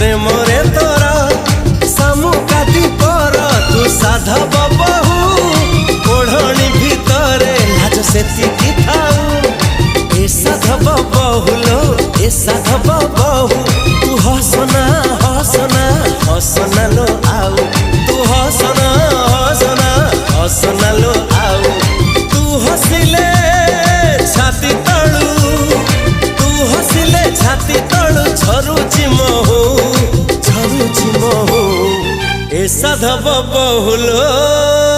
प्रेम रे तोरा सामुकाती पर तू साधव बहु ओढ़णी भितरे लाज सेतिकी थाऊ ए साधव बहुलो ए साधव बहु तू हसना हसना हसना लो आउ तू हसना हसना हसना लो आउ तू हसिले छाती तळू तू हसिले छाती तळू झरुची महू ए साधव बहुलो।